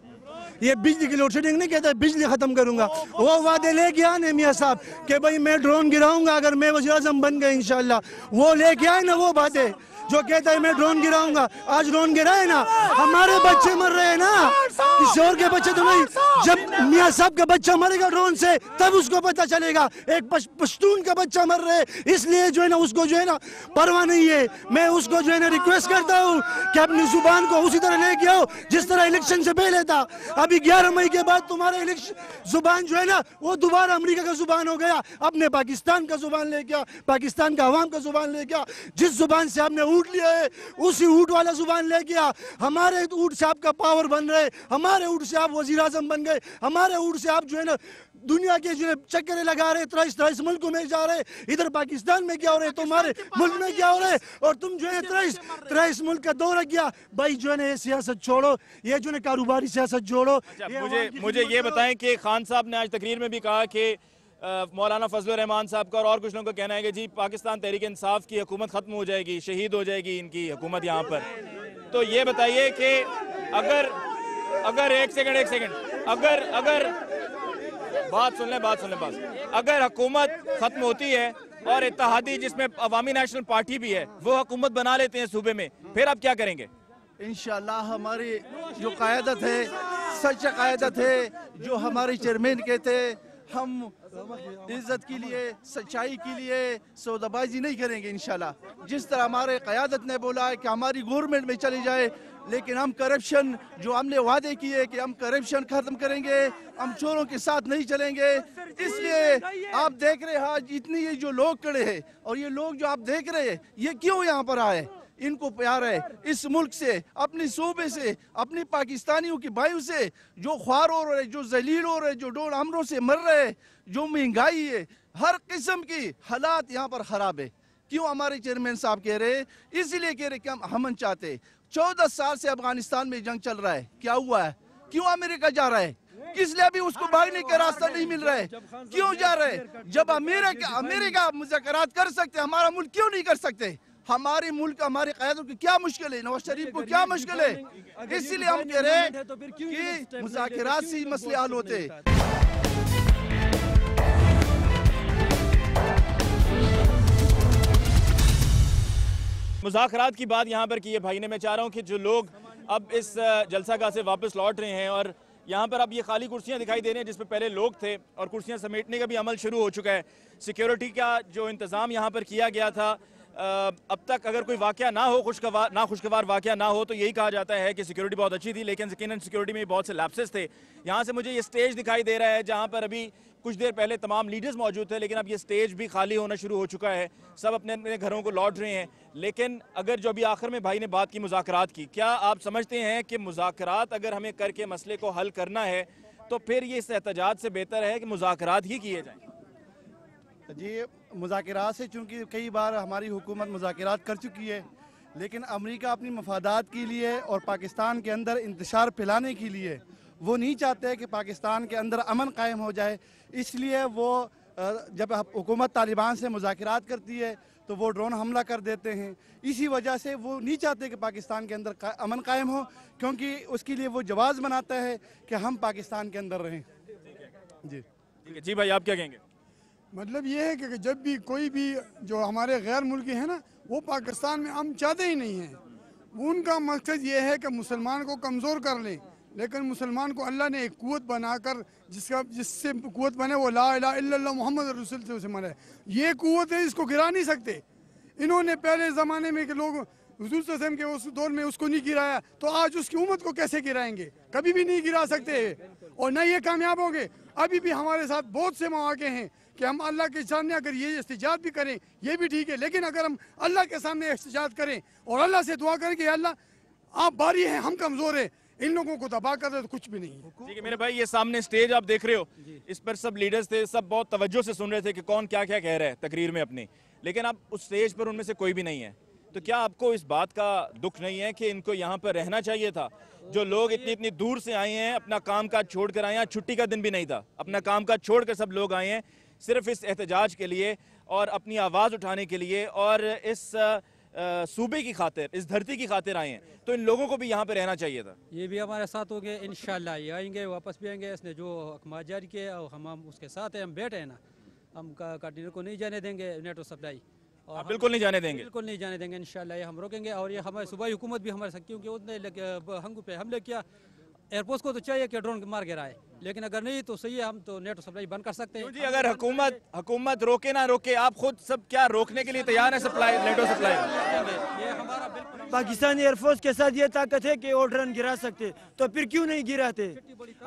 ये बिजली की लोड शेडिंग नहीं कहता, बिजली ख़त्म करूंगा। वो वादे लेके आए ना मियाँ साहब कि भाई मैं ड्रोन गिराऊंगा अगर मैं वज़ीर-ए-आज़म बन गए इंशाल्लाह, वो लेके आए ना वो बातें। जो कहता है मैं ड्रोन गिराऊंगा, आज ड्रोन गिरा है ना, हमारे बच्चे मर रहे हैं ना, किसी और के बच्चे तो नहीं। जब मियाँ साहब का बच्चा मरेगा ड्रोन से तब उसको पता चलेगा। एक पश्तून का बच्चा मर रहे, इसलिए जो है ना उसको जो है ना परवाह नहीं है। मैं उसको जो है ना रिक्वेस्ट करता हूँ कि अपनी जुबान को उसी तरह लेके आओ जिस तरह इलेक्शन से पहले था। अभी 11 मई के बाद तुम्हारा इलेक्शन जुबान जो है ना वो दोबारा अमेरिका का जुबान हो गया। अपने पाकिस्तान का जुबान लेके आ, पाकिस्तान का अवाम का जुबान लेके आ। जिस जुबान से आपने ऊँट लिया है उसी ऊँट वाला जुबान लेके आ। हमारे ऊँट से आपका पावर बन रहे, हमारे ऊँट से आप वज़ीर-ए-आज़म बन गए, हमारे ऊँट से आप जो है ना दुनिया के जो चक्करे लगा रहे, 23 मुल्कों में जा रहे। इधर पाकिस्तान में क्या हो रहे, तुम्हारे मुल्क में क्या हो रहे, और तुम जो है 23 मुल्क का दौरा किया। भाई जो है ना ये सियासत छोड़ो, ये जो है कारोबारी सियासत जोड़ो। मुझे ये बताएं कि खान साहब ने आज तकरीर में भी कहा कि मौलाना फजलुर रहमान साहब का और कुछ लोगों का कहना है कि जी पाकिस्तान तहरीक इंसाफ की हुकूमत खत्म हो जाएगी, शहीद हो जाएगी इनकी हुकूमत यहाँ पर। तो ये बताइए कि अगर एक सेकंड अगर बात सुन लें अगर हुकूमत खत्म होती है और इत्तेहादी जिसमें अवामी नेशनल पार्टी भी है वो हुकूमत बना लेते हैं सूबे में, फिर आप क्या करेंगे? इंशाल्लाह हमारी जो क़यादत है सच्चा क़यादत है, जो हमारे चेयरमैन कहते हम इज्जत के लिए, सच्चाई के लिए सौदाबाजी नहीं करेंगे इंशाल्लाह। जिस तरह हमारे क़यादत ने बोला है कि हमारी गवर्नमेंट में चली जाए, लेकिन हम करप्शन जो हमने वादे किए कि हम करप्शन खत्म करेंगे, हम चोरों के साथ नहीं चलेंगे। इसलिए आप देख रहे हैं आज इतने ये जो लोग खड़े हैं और ये लोग जो आप देख रहे हैं ये क्यों यहाँ पर आए? इनको प्यार है इस मुल्क से, अपने सूबे से, अपनी पाकिस्तानियों की भाइयों से जो ख्वार हो रहे, जो जलील हो रहे, जो डोर हमरों से मर रहे, जो महंगाई है, हर किस्म की हालात यहाँ पर ख़राब है। क्यों हमारे चेयरमैन साहब कह रहे, इसीलिए कह रहे कि हम अमन चाहते। 14 साल से अफगानिस्तान में जंग चल रहा है, क्या हुआ है? क्यों अमेरिका जा रहा है? किस लिए अभी उसको भागने का रास्ता नहीं मिल रहा है? क्यों जा रहे हैं? जब अमेरिका मुज़ाकरात कर सकते, हमारा मुल्क क्यों नहीं कर सकते? हमारे मुल्क हमारे क़यादत की क्या मुश्किल है? नवाज शरीफ को क्या मुश्किल है? इसीलिए हम कह रहे हैं कि मुज़ाकरात से मसले हल होते। मुज़ाकरात की बात यहाँ पर की है भाई ने। मैं चाह रहा हूँ कि जो लोग अब इस जलसागाह से वापस लौट रहे हैं और यहाँ पर अब ये खाली कुर्सियाँ दिखाई दे रही हैं जिसपे पहले लोग थे और कुर्सियाँ समेटने का भी अमल शुरू हो चुका है। सिक्योरिटी का जो इंतज़ाम यहाँ पर किया गया था, अब तक अगर कोई वाक़या ना हो, खुशगवार वाक़या ना हो, तो यही कहा जाता है कि सिक्योरिटी बहुत अच्छी थी, लेकिन यकीनन सिक्योरिटी में बहुत से लैप्सेस थे। यहाँ से मुझे ये स्टेज दिखाई दे रहा है जहाँ पर अभी कुछ देर पहले तमाम लीडर्स मौजूद थे, लेकिन अब ये स्टेज भी खाली होना शुरू हो चुका है, सब अपने अपने घरों को लौट रहे हैं। लेकिन अगर जो अभी आखिर में भाई ने बात की मुज़ाकरात की, क्या आप समझते हैं कि मुज़ाकरात अगर हमें करके मसले को हल करना है तो फिर ये इस एहतजाज से बेहतर है कि मुज़ाकरात ही किए जाएँ? जी मुज़ाकरात से, चूँकि कई बार हमारी हुकूमत मुज़ाकरात कर चुकी है, लेकिन अमेरिका अपनी मफादात के लिए और पाकिस्तान के अंदर इंतशार फैलाने के लिए वो नहीं चाहते कि पाकिस्तान के अंदर अमन कायम हो जाए। इसलिए वो जब हुकूमत तालिबान से मुज़ाकरात करती है तो वो ड्रोन हमला कर देते हैं। इसी वजह से वो नहीं चाहते कि पाकिस्तान के अंदर अमन कायम हो, क्योंकि उसके लिए वो जवाज़ बनाता है कि हम पाकिस्तान के अंदर रहें। जी भाई, आप क्या कहेंगे? मतलब ये है कि जब भी कोई भी जो हमारे गैर मुल्की हैं ना, वो पाकिस्तान में हम चाहते ही नहीं हैं। उनका मकसद ये है कि मुसलमान को कमज़ोर कर लें, लेकिन मुसलमान को अल्लाह ने एक कुव्वत बनाकर जिससे कुव्वत बने वो ला इलाहा इल्लल्लाह मोहम्मद रसूल से उसे मरे। ये कुव्वत है, इसको गिरा नहीं सकते। इन्होंने पहले ज़माने में के लोग हुजूर सल्लल्लाहु अलैहि वसल्लम के उस दौर में उसको नहीं गिराया, तो आज उसकी उम्मत को कैसे गिराएंगे? कभी भी नहीं गिरा सकते और न ये कामयाब होंगे। अभी भी हमारे साथ बहुत से मौके हैं कि हम अल्लाह के सामने अगर ये इस्तिजात भी करें ये भी ठीक है, लेकिन अगर हम अल्लाह के सामने इस्तिजात करें और अल्लाह से दुआ करें कि अल्लाह आप बारी हैं, हम कमज़ोर हैं, इन लोगों को तबाह कर दे तो कुछ भी नहीं है। ठीक है मेरे भाई, ये सामने स्टेज आप देख रहे हो, इस पर सब लीडर्स थे, सब बहुत तवज्जो से सुन रहे थे कि कौन क्या क्या कह रहा है तकरीर में अपनी, लेकिन अब उस स्टेज पर उनमें से कोई भी नहीं है। तो क्या आपको इस बात का दुख नहीं है कि इनको यहाँ पर रहना चाहिए था? जो लोग इतनी इतनी दूर से आए हैं, अपना काम काज छोड़ कर आए हैं, छुट्टी का दिन भी नहीं था, अपना काम काज छोड़ कर सब लोग आए हैं सिर्फ इस एहतजाज के लिए और अपनी आवाज़ उठाने के लिए और इस सूबे की खातिर, इस धरती की खातिर आए हैं, तो इन लोगों को भी यहाँ पे रहना चाहिए था। ये भी हमारे साथ हो गए, इंशाल्लाह ये आएंगे, वापस भी आएंगे। इसने जो अहकाम जारी किए और हम उसके साथ हैं, हम बैठे हैं ना, हम कंटेनर को नहीं जाने देंगे नेटो सप्लाई, और बिल्कुल नहीं जाने देंगे, बिल्कुल नहीं जाने देंगे इंशाल्लाह। ये हम रोकेंगे और ये हमारे सूबाई हुकूमत भी हमारे साथ, क्योंकि उसने हंगू पे हमले किया। एयरपोर्ट को तो चाहिए कि ड्रोन मार गिराए, लेकिन अगर नहीं तो सही है, हम तो नेटो सप्लाई बंद कर सकते हैं। जी, अगर हुकूमत रोके ना रोके, आप खुद सब क्या रोकने के लिए तैयार है supply, NATO supply? Pakistani air force के साथ ये ताकत है कि वो ड्रोन गिरा सकते, तो फिर क्यों नहीं गिराते?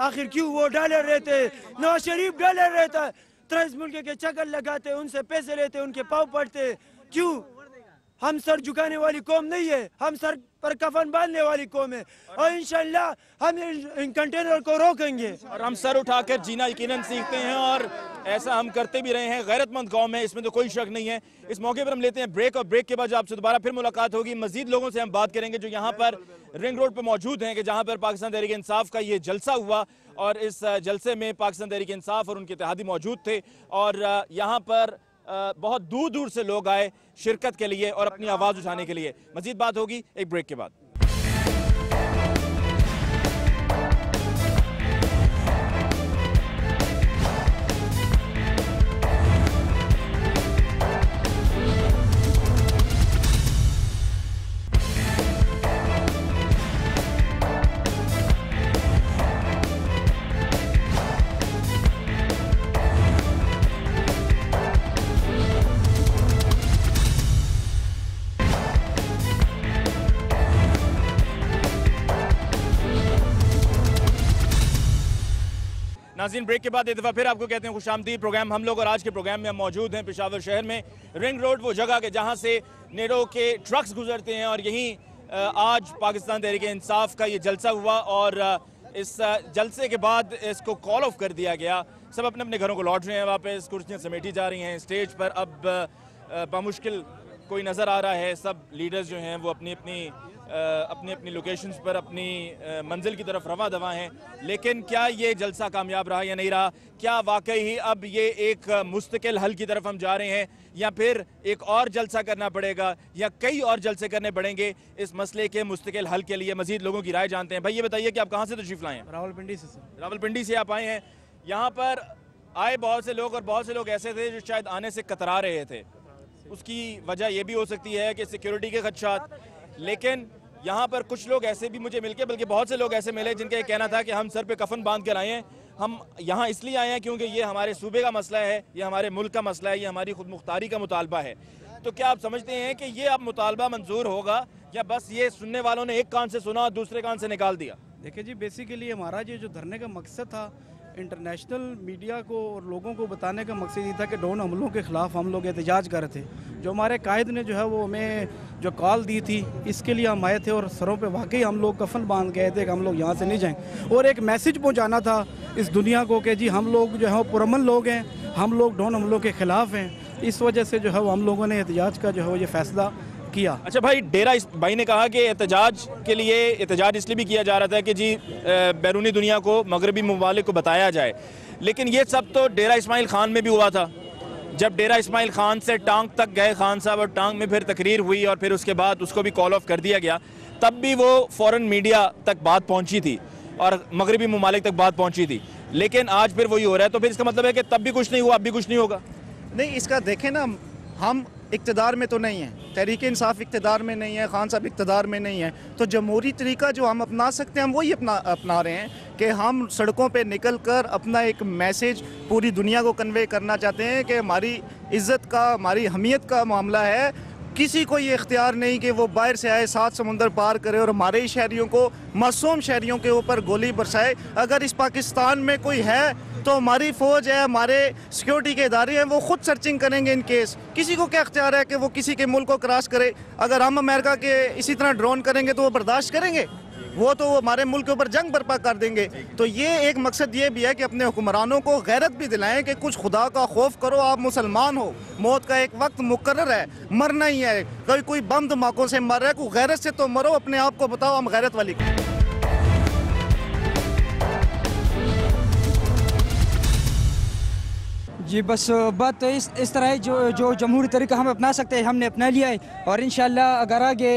आखिर क्यों वो डॉलर रहते, नवाज शरीफ डॉलर रहता, 30 मुल्क के चक्कर लगाते, उनसे पैसे लेते, उनके पाँव पड़ते, क्यों? हम सर झुकाने वाली कौम नहीं है, हम सर पर कफन बांधने वाली कौम है और इंशाल्लाह हम इन कंटेनर को रोकेंगे और हम सर उठाकर जीना यकीनन सीखते हैं और ऐसा हम करते भी रहे हैं। गैरतमंद कौम है, इसमें तो कोई शक नहीं है। इस मौके पर हम लेते हैं ब्रेक और ब्रेक के बाद आपसे दोबारा फिर मुलाकात होगी। मजीद लोगों से हम बात करेंगे जो यहाँ पर रिंग रोड पर मौजूद हैं, कि जहाँ पर पाकिस्तान तहरीक इंसाफ का ये जलसा हुआ और इस जलसे में पाकिस्तान तहरीक इंसाफ और उनके इत्तेहादी मौजूद थे और यहाँ पर बहुत दूर दूर से लोग आए शिरकत के लिए और अपनी आवाज़ उठाने के लिए। मजीद बात होगी एक ब्रेक के बाद। नाज़रीन, ब्रेक के बाद एक दफ़ा फिर आपको कहते हैं खुशामदीद। प्रोग्राम हम लोग और आज के प्रोग्राम में हम मौजूद हैं पेशावर शहर में, रिंग रोड वो जगह के जहां से नेटो के ट्रक्स गुजरते हैं और यहीं आज पाकिस्तान तहरीक इंसाफ का ये जलसा हुआ और इस जलसे के बाद इसको कॉल ऑफ कर दिया गया। सब अपने अपने घरों को लौट रहे हैं, वापस कुर्सियाँ समेटी जा रही हैं। स्टेज पर अब बामुश्किल कोई नज़र आ रहा है, सब लीडर्स जो हैं वो अपनी अपनी लोकेशंस पर अपनी मंजिल की तरफ रवा दवा हैं। लेकिन क्या ये जलसा कामयाब रहा या नहीं रहा? क्या वाकई ही अब ये एक मुस्तकिल हल की तरफ हम जा रहे हैं या फिर एक और जलसा करना पड़ेगा या कई और जलसे करने पड़ेंगे? इस मसले के मुस्तकिल हल के लिए मजीद लोगों की राय जानते हैं। भाई ये बताइए कि आप कहाँ से तशरीफ़ लाए हैं? रावलपिंडी से। रावलपिंडी से आप आए हैं। यहाँ पर आए बहुत से लोग और बहुत से लोग ऐसे थे जो शायद आने से कतरा रहे थे। उसकी वजह यह भी हो सकती है कि सिक्योरिटी के खदशात, लेकिन यहाँ पर कुछ लोग ऐसे भी मुझे मिलके, बल्कि बहुत से लोग ऐसे मिले जिनका ये कहना था कि हम सर पे कफन बांध कर आए हैं, हम यहाँ इसलिए आए हैं क्योंकि ये हमारे सूबे का मसला है, ये हमारे मुल्क का मसला है, ये हमारी खुद मुख्तारी का मुतालबा है। तो क्या आप समझते हैं कि ये अब मुतालबा मंजूर होगा या बस ये सुनने वालों ने एक कान से सुना और दूसरे कान से निकाल दिया? देखिए जी, बेसिकली हमारा ये जो धरने का मकसद था, इंटरनेशनल मीडिया को और लोगों को बताने का मकसद ये था कि ड्रोन हमलों के ख़िलाफ़ हम लोग एहतजाज कर रहे थे। जो हमारे कायद ने जो है वो हमें जो कॉल दी थी, इसके लिए हम आए थे और सरों पे वाकई हम लोग कफन बांध गए थे कि हम लोग यहाँ से नहीं जाएंगे और एक मैसेज पहुँचाना था इस दुनिया को कि जी हम लोग जो है वो पुरअमन लोग हैं, हम लोग ड्रोन हमलों के ख़िलाफ़ हैं। इस वजह से जो है वो हम लोगों ने एहतजाज का जो है ये फ़ैसला किया। अच्छा भाई, भाई ने कहा कि एहतजाज के लिए एहतजाज इसलिए भी किया जा रहा था कि जी बैरूनी दुनिया को, मगरबी ममालिक को बताया जाए, लेकिन ये सब तो डेरा इस्माइल खान में भी हुआ था। जब डेरा इस्माइल खान से टांग तक गए खान साहब और टांग में फिर तकरीर हुई और फिर उसके बाद उसको भी कॉल ऑफ कर दिया गया, तब भी वो फ़ौरन मीडिया तक बात पहुंची थी और मगरबी ममालिक तक बात पहुंची थी, लेकिन आज फिर वही हो रहा है। तो फिर इसका मतलब है कि तब भी कुछ नहीं हुआ, अब भी कुछ नहीं होगा? नहीं, इसका देखें ना, हम इक़्तिदार में तो नहीं हैं, तहरीक इंसाफ इक़्तिदार में नहीं है, खान साहब इक़्तिदार में नहीं है, तो जमहूरी तरीका जो हम अपना सकते हैं हम वही अपना रहे हैं कि हम सड़कों पे निकल कर अपना एक मैसेज पूरी दुनिया को कन्वे करना चाहते हैं कि हमारी इज़्ज़त का, हमारी हमीयत का मामला है। किसी को ये इख्तियार नहीं कि वो बाहर से आए, 7 समुंदर पार करे और हमारे ही शहरियों को, मासूम शहरियों के ऊपर गोली बरसाए। अगर इस पाकिस्तान में कोई है तो हमारी फ़ौज है, हमारे सिक्योरिटी के इदारे हैं, वो खुद सर्चिंग करेंगे इन केस। किसी को क्या इख्तियार है कि वो किसी के मुल्क को क्रॉस करे? अगर हम अमेरिका के इसी तरह ड्रोन करेंगे तो वो बर्दाश्त करेंगे? वो तो हमारे मुल्क के ऊपर जंग बर्पा कर देंगे। तो ये एक मकसद ये भी है कि अपने हुक्मरानों को गैरत भी दिलाएं कि कुछ खुदा का खौफ करो, आप मुसलमान हो, मौत का एक वक्त मुकर्रर है, मरना ही है। कोई बम धमाकों से मर रहा है, कोई गैरत से तो मरो, अपने आप को बताओ हम गैरत वाली। जी बस बात तो इस तरह है, जो जमहूरी तरीका हम अपना सकते हैं हमने अपना लिया है, और इंशाल्लाह अगर आगे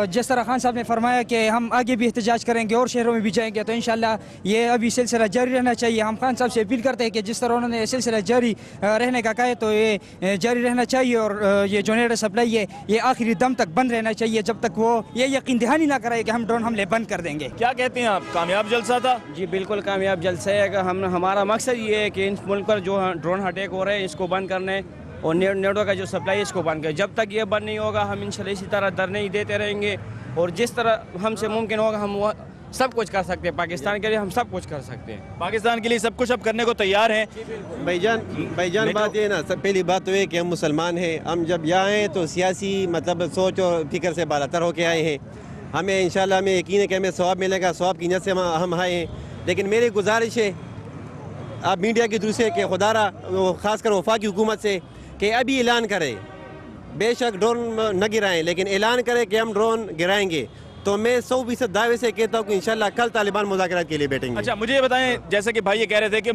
जिस तरह खान साहब ने फरमाया कि हम आगे भी एहतजाज करेंगे और शहरों में भी जाएंगे, तो इंशाल्लाह ये अभी सिलसिला जारी रहना चाहिए। हम खान साहब से अपील करते हैं कि जिस तरह उन्होंने सिलसिला जारी रहने का कहा है तो ये जारी रहना चाहिए, और ये जो नेट सप्लाई है ये आखिरी दम तक बंद रहना चाहिए, जब तक वो ये यकीन दहानी ना कराए कि हम ड्रोन हमले बंद कर देंगे। क्या कहते हैं आप, कामयाब जलसा था? जी बिल्कुल कामयाब जलसा है। हमारा मकसद ये है कि इन मुल्क पर जो ड्रोन अटैक हो रहे हैं इसको बंद करने, और नेटवर्क का जो सप्लाई है इसको बंद करें। जब तक ये बंद नहीं होगा हम इंशाल्लाह इसी तरह धरने ही देते रहेंगे, और जिस तरह हमसे मुमकिन होगा हम वो सब कुछ कर सकते हैं। पाकिस्तान के लिए हम सब कुछ कर सकते हैं, पाकिस्तान के लिए सब कुछ अब करने को तैयार हैं। भाईजान बात ये ना, पहली बात तो ये कि हम मुसलमान हैं, हम जब यहाँ आए तो सियासी मतलब सोच और फिक्र से बालातर होके आए हैं। हमें इंशाल्लाह हमें यकीन है कि हमें सवाब मिलेगा, सवाब की नीयत से हम आए हैं। लेकिन मेरी गुजारिश है आप मीडिया के दूसरे के खुदारा ख़ासकर वफाकी हुकूमत से कि अभी ऐलान करें, बेशक ड्रोन न गिराएं, लेकिन ऐलान करें कि हम ड्रोन गिराएंगे, तो मैं 100% दावे से कहता हूँ कि इंशाल्लाह कल तालिबान मुज़ाकरात के लिए बैठेंगे। अच्छा मुझे ये बताएं, जैसे कि भाई ये कह रहे थे कि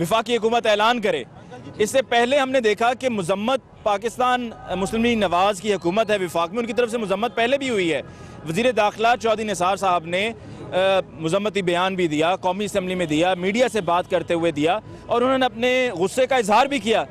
वफाकी हुकूमत ऐलान करे, इससे पहले हमने देखा कि मुजम्मत पाकिस्तान मुस्लिम लीग नवाज़ की हुकूमत है वफाक में, उनकी तरफ से मुजम्मत पहले भी हुई है। वज़ीर दाखिला चौधरी निसार साहब ने मुजम्मती बयान भी दिया, कौमी असम्बली में दिया, मीडिया से बात करते हुए दिया, और उन्होंने अपने गुस्से का इजहार भी किया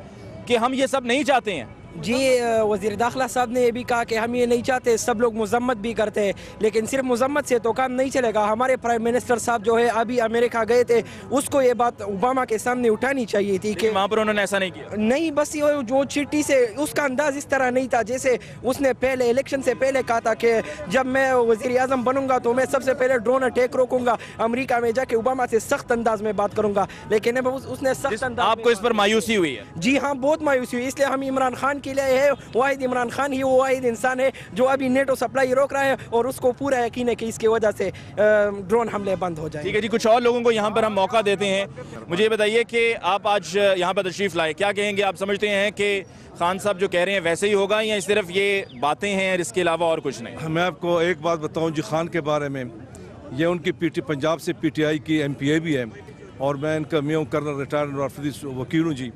कि हम ये सब नहीं चाहते हैं। जी वज़ीर दाखिला साहब ने ये भी कहा कि हम ये नहीं चाहते, सब लोग मजम्मत भी करते हैं, लेकिन सिर्फ मजम्मत से तो काम नहीं चलेगा। हमारे प्राइम मिनिस्टर साहब जो है अभी अमेरिका गए थे, उसको ये बात ओबामा के सामने उठानी चाहिए थी कि वहाँ पर उन्होंने ऐसा नहीं किया। नहीं, बस ये जो चिट्ठी से उसका अंदाज इस तरह नहीं था, जैसे उसने पहले इलेक्शन से पहले कहा था कि जब मैं वज़ीर आज़म बनूंगा तो मैं सबसे पहले ड्रोन अटैक रोकूंगा, अमेरिका में जाके ओबामा से सख्त अंदाज में बात करूंगा, लेकिन उसने सख्त अंदाज। आपको इस पर मायूसी हुई है? जी हाँ, बहुत मायूसी हुई। इसलिए हम इमरान खान के लिए है, वाहिद इमरान खान ही वो वाहिद इंसान है जो अभी नेटो सप्लाई रोक रहा है, और उसको पूरा यकीन है कि इसकी वजह से ड्रोन हमले बंद हो जाएंगे। ठीक है जी, कुछ और लोगों को यहाँ पर हम मौका देते हैं। मुझे बताइए कि आप आज यहाँ पर तशरीफ़ लाए, क्या कहेंगे? आप समझते हैं कि खान साहब जो कह रहे हैं वैसे ही होगा, या सिर्फ ये बातें हैं और इसके अलावा और कुछ नहीं? मैं आपको एक बात बताऊँ जी खान के बारे में, ये उनकी पंजाब से PTI की MPA भी है, और मैं इनका मैं कर्नल रिटायर्ड और वकील हूँ जी।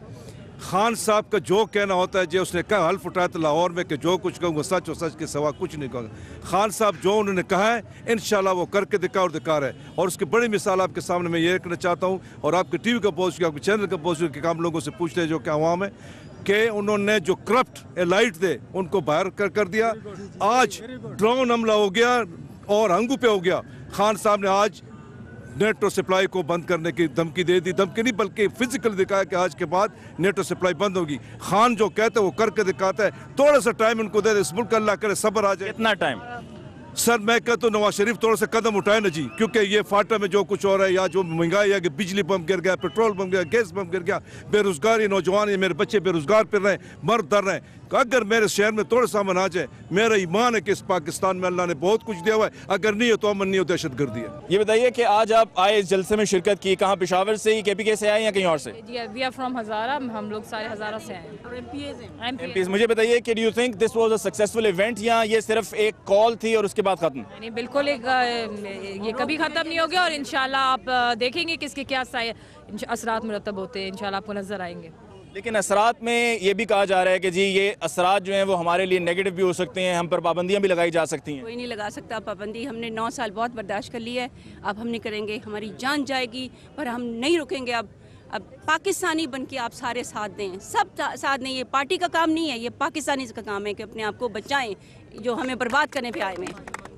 खान साहब का जो कहना होता है, जो उसने कहा हल्फ उठाया था लाहौर में कि जो कुछ कहूँगा सच और सच के सिवा कुछ नहीं कहूँगा। खान साहब जो उन्होंने कहा है इंशाल्लाह वो करके दिखा और दिखा रहे हैं, और उसकी बड़ी मिसाल आपके सामने मैं ये करना चाहता हूँ, और आपके TV का पोस्ट आपके चैनल का पोस्ट कि हम लोगों से पूछते हैं जो क्या अवाम है, कि उन्होंने जो करप्ट एलाइट थे उनको बाहर कर दिया। आज ड्रोन हमला हो गया और हंगू पे हो गया। खान साहब ने आज नेटो सप्लाई को बंद करने की धमकी दे दी, धमकी नहीं बल्कि फिजिकली दिखाया कि आज के बाद नेटो सप्लाई बंद होगी। खान जो कहते हैं वो करके दिखाता है। थोड़ा सा टाइम उनको दे दे, इस मुल्क अल्लाह करे सब्र आ जाए। कितना टाइम? सर मैं कहता हूँ नवाज शरीफ थोड़ा सा कदम उठाए ना जी, क्योंकि ये फाटा में जो कुछ हो रहा है, या जो महंगाई है कि बिजली बम गिर गया, पेट्रोल बम गिर गया, गैस बम गिर गया, बेरोजगारी, नौजवान मेरे बच्चे बेरोजगार फिर रहे हैं, मर्द डर रहे हैं। अगर मेरे शहर में थोड़ा सा अमन आ जाए, मेरा ईमान है कि इस पाकिस्तान में अल्लाह ने बहुत कुछ दिया हुआ है, अगर नहीं है तो अमन नहीं हो, दहशतगर्दी है। ये बताइए कि आज आप आए इस जलसे में शिरकत की, कहाँ पेशावर से ही, KPK से आए या कहीं और से? वी आर फ्रॉम हज़ारा, हम लोग सारे हज़ारा से आए हैं। MPs, मुझे बताइए कि do you think this was a successful event या ये सिर्फ एक कॉल थी और उसके बाद खत्म? नहीं, बिल्कुल ये कभी ख़त्म नहीं होगा और इंशाल्लाह आप देखेंगे कि इसके क्या असरात मुरतब होते हैं, इंशाल्लाह आपको नज़र आएंगे। लेकिन असरात में ये भी कहा जा रहा है कि जी ये असरात जो हैं वो हमारे लिए नेगेटिव भी हो सकते हैं, हम पर पाबंदियां भी लगाई जा सकती हैं। कोई नहीं लगा सकता पाबंदी, हमने 9 साल बहुत बर्दाश्त कर ली है, अब हम नहीं करेंगे, हमारी जान जाएगी पर हम नहीं रुकेंगे। अब पाकिस्तानी बन के आप सारे साथ दें, सब साथ दें। ये पार्टी का काम नहीं है, ये पाकिस्तानी का काम है कि अपने आप को बचाएं, जो हमें बर्बाद करने पे आए हैं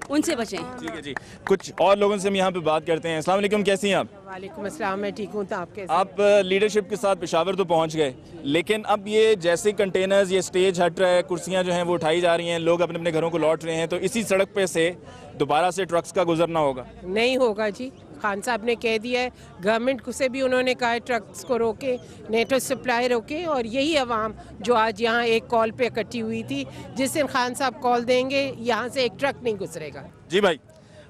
उनसे बचें। ठीक है जी, कुछ और लोगों से हम यहाँ पे बात करते हैं। अस्सलाम वालेकुम, कैसी हैं आप? वालेकुम अस्सलाम, मैं ठीक हूँ, तो आप कैसे? आप लीडरशिप के साथ पेशावर तो पहुँच गए, लेकिन अब ये जैसे कंटेनर्स, ये स्टेज हट रहा है, कुर्सियाँ जो हैं वो उठाई जा रही हैं, लोग अपने अपने घरों को लौट रहे हैं, तो इसी सड़क पे से दोबारा से ट्रक्स का गुजरना होगा? नहीं होगा जी, खान साहब ने कह दिया है, गवर्नमेंट से भी उन्होंने कहा है ट्रक्स को रोके, नेटो सप्लाई रोके, और यही आवाम जो आज यहाँ एक कॉल पे इकट्ठी हुई थी, जिस दिन खान साहब कॉल देंगे यहाँ से एक ट्रक नहीं गुजरेगा। जी भाई,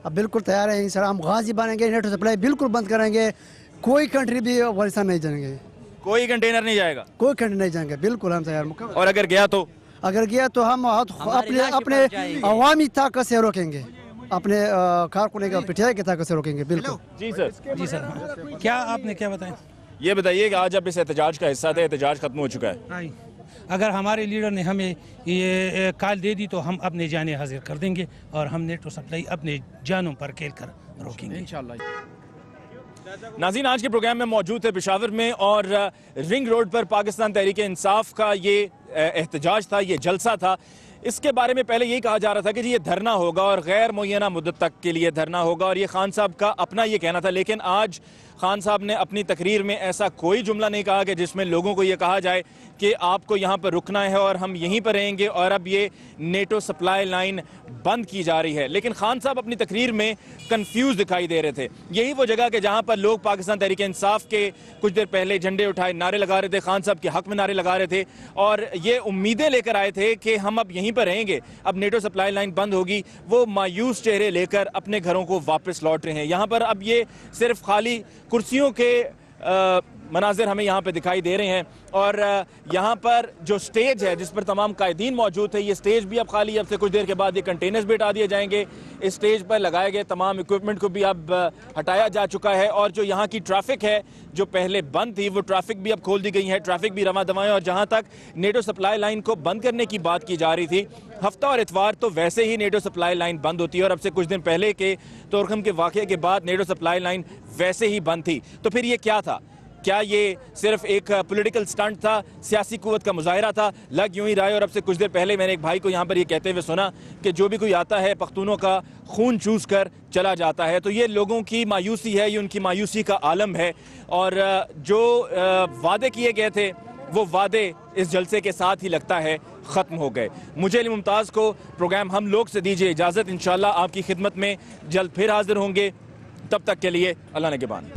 अब बिल्कुल तैयार है सर, हम गाजी बनेंगे, नेटो सप्लाई बिल्कुल बंद करेंगे, कोई कंट्री भी अफगानिस्तान नहीं जाएंगे, कोई कंटेनर नहीं जाएगा, कोई कंट्री नहीं जाएंगे, बिल्कुल हम तैयार। और अगर गया तो हम अपने अवामी ताकत से रोकेंगे, अपने कारकुनों का पिटाई की ताकत से रोकेंगे, बिल्कुल। जी सर। जी सर, क्या आपने क्या बताया? ये बताइए कि आज आप इस एहतजाज का हिस्सा थे, एहतजाज खत्म हो चुका है, अगर हमारे लीडर ने हमें ये कॉल दे दी तो हम अपने जाने हाजिर कर देंगे और हम नेटो सप्लाई अपने जानों पर खेल कर रोकेंगे इंशाल्लाह। नाज़रीन, आज के प्रोग्राम में मौजूद थे पेशावर में, और रिंग रोड पर पाकिस्तान तहरीक इंसाफ का ये एहतजाज था, ये जलसा था। इसके बारे में पहले यही कहा जा रहा था कि जी ये धरना होगा और गैर मुय्यना मुद्दत तक के लिए धरना होगा, और ये खान साहब का अपना ये कहना था। लेकिन आज खान साहब ने अपनी तकरीर में ऐसा कोई जुमला नहीं कहा कि जिसमें लोगों को ये कहा जाए कि आपको यहाँ पर रुकना है और हम यहीं पर रहेंगे और अब ये नेटो सप्लाई लाइन बंद की जा रही है। लेकिन खान साहब अपनी तकरीर में कंफ्यूज दिखाई दे रहे थे। यही वो जगह कि जहाँ पर लोग पाकिस्तान तहरीक इंसाफ के कुछ देर पहले झंडे उठाए नारे लगा रहे थे, खान साहब के हक में नारे लगा रहे थे, और ये उम्मीदें लेकर आए थे कि हम अब यहीं पर रहेंगे, अब नेटो सप्लाई लाइन बंद होगी। वो मायूस चेहरे लेकर अपने घरों को वापस लौट रहे हैं। यहाँ पर अब ये सिर्फ खाली कुर्सियों के मनाजिर हमें यहाँ पे दिखाई दे रहे हैं, और यहाँ पर जो स्टेज है जिस पर तमाम कायदीन मौजूद थे, ये स्टेज भी अब खाली, अब से कुछ देर के बाद ये कंटेनर्स भी हटा दिए जाएंगे। इस स्टेज पर लगाए गए तमाम इक्विपमेंट को भी अब हटाया जा चुका है, और जो यहाँ की ट्रैफिक है जो पहले बंद थी वो ट्रैफिक भी अब खोल दी गई है, ट्रैफिक भी रवां दवाएं। और जहाँ तक नेटो सप्लाई लाइन को बंद करने की बात की जा रही थी, हफ्ता और इतवार तो वैसे ही नेटो सप्लाई लाइन बंद होती है, और अब से कुछ दिन पहले के तोरखम के वाक़े के बाद नेटो सप्लाई लाइन वैसे ही बंद थी। तो फिर ये क्या था? क्या ये सिर्फ एक पॉलिटिकल स्टंट था, सियासी कुव्वत का मुजाहिरा था? लग यूं ही रहा है। और अब से कुछ देर पहले मैंने एक भाई को यहाँ पर ये कहते हुए सुना कि जो भी कोई आता है पख्तूनों का खून चूस कर चला जाता है। तो ये लोगों की मायूसी है, ये उनकी मायूसी का आलम है, और जो वादे किए गए थे वो वादे इस जलसे के साथ ही लगता है ख़त्म हो गए। मुझे अली मुमताज़ को प्रोग्राम हम लोग से दीजिए इजाज़त। इंशाल्लाह आपकी खिदमत में जल्द फिर हाजिर होंगे, तब तक के लिए अल्लाह ने के बान।